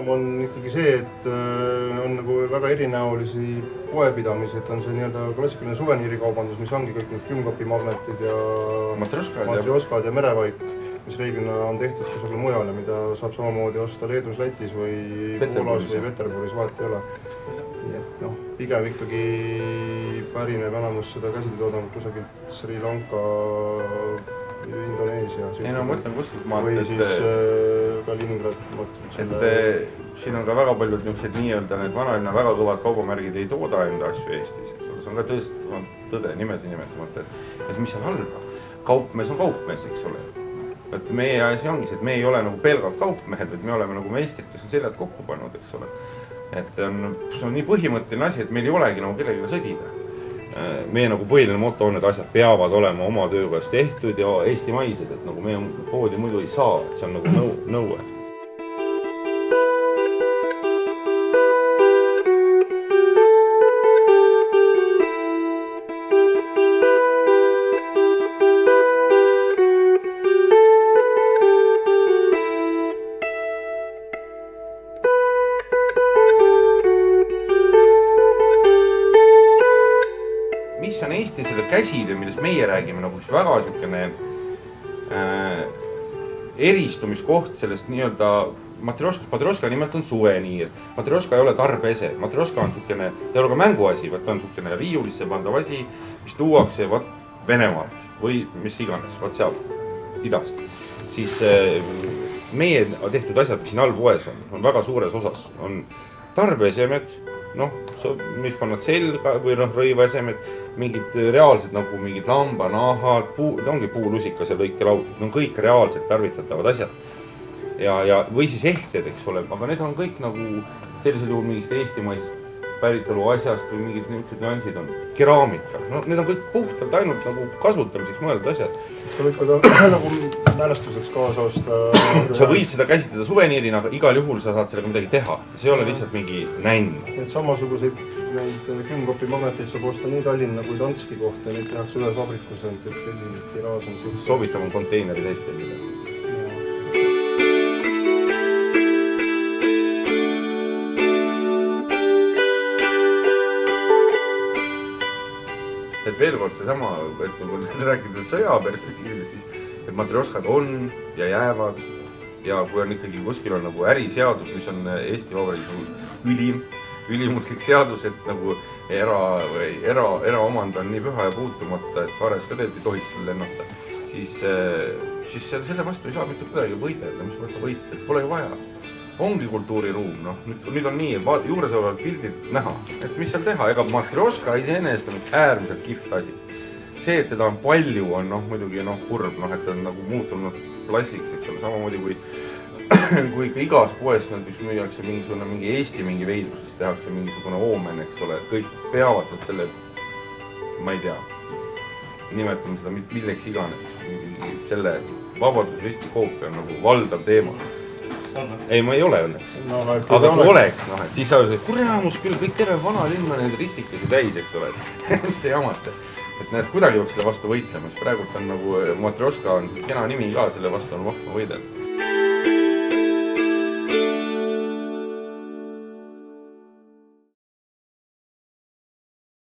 huvitavam on ikkagi see, et on nagu väga erinäolisi poepidamisi, et on see nii-öelda klassikaline suveniirikaubandus, mis ongi kõik need külmkapimagnetid ja matrjoskad ja merevaik, mis reeglina on tehtud kusagil mujal ja mida saab samamoodi osta Leedus, Lätis või Poolas või Peterburis, vahet ei ole. Nii et noh, pigem ikkagi pärineb enamus seda käsitöötoodangut kusagilt Sri Lanka, Indoneesia. Ei no mõtlen kuskilt maalt, või siis Kaliningrad. Siin on ka väga paljud niisugused nii-öelda need vanalinna väga kõvad kaubamärgid ei tooda enda asju Eestis. See on ka tõde, nimesi nimetamata. Ja mis seal halba? Kaupmees on kaupmees, eks ole. Et meie asi ongi see, et me ei ole nagu pelgalt kaupmehed, vaid me oleme nagu meistrid, kes on seljad kokku pannud, eks ole. Et see on nii põhimõtteline asi, et meil ei olegi nagu kellegile sõdida. Meie nagu põhiline moto on, et asjad peavad olema oma töökohast tehtud ja eestimaised, et nagu meie poodi muidu ei saa, et see on nagu nõue. Mis on Eesti selle käsitöö, millest meie räägime, nagu üks väga niisugune eristumiskoht sellest nii-öelda matrjoskast. Matrjoska nimelt on suveniir. Matrjoska ei ole tarbeese. Matrjoska on niisugune, ei ole ka mänguasi, vaid on niisugune riiulisse pandav asi, mis tuuakse Venemaalt või mis iganes, seal idast. Siis meie tehtud asjad, mis siin all poes on väga suures osas, on tarbeesemed, mis pannad selga või rõivaesemed, mingid reaalsed nagu mingid lambanahad, ongi puulusikas ja lõikelaud, on kõik reaalselt tarvitatavad asjad. Või siis ehted, eks ole, aga need on kõik nagu sellisel juhul mingist eestimaisest päritolu asjast või mingid niisugused nüansid on. Keraamika, need on kõik puhtalt ainult nagu kasutamiseks mõeldud asjad. Sa võid ka nagu mälestuseks kaasa osta. Sa võid seda käsitleda suveniirina, aga igal juhul sa saad sellega midagi teha. See ei ole lihtsalt mingi nänn. Need samasuguseid külmkapimagneteid saab osta nii Tallinna kui Danski kohta ja neid tehakse ühes vabrikus, et tiraas on siis. Soovitav on konteineri teistele. Et veel kord seesama, et kui rääkida sõjaperspektiivist, siis et matrjoskad on ja jäävad ja kui on ikkagi kuskil on nagu äriseadus, mis on Eesti Vabariigis ülimuslik seadus, et nagu eraomand on nii püha ja puutumata, et Vares ka tegelikult ei tohiks selle lennata, siis selle vastu ei saa mitte kuidagi võidelda, mis mõttes võitleda, pole ju vaja. Ongi kultuuriruum, nüüd on nii, et juures olevad pildid näha, et mis seal teha, ega matrjoska iseenesest on äärmiselt kihvt asi. See, et teda on palju, on muidugi kurb, et ta on nagu muutunud klassiks, eks ole, samamoodi kui igas poes müüakse mingi Eesti mingi veidrusest, tehakse mingisugune oomen, eks ole, et kõik peavad selle, ma ei tea, nimetame seda milleks iganes, selle Vabadusristi koopia on nagu valdav teema. Ei, ma ei ole õnneks. Aga kui oleks, et siis sa öelnud, et kurjamus küll, kõik terve vana linn on need ristikesi täis, eks ole, et mis te jamate. Et need kuidagi peaks selle vastu võitlema, siis praegult on nagu matrjoska on kena nimi ka, selle vastu on vahva võidel.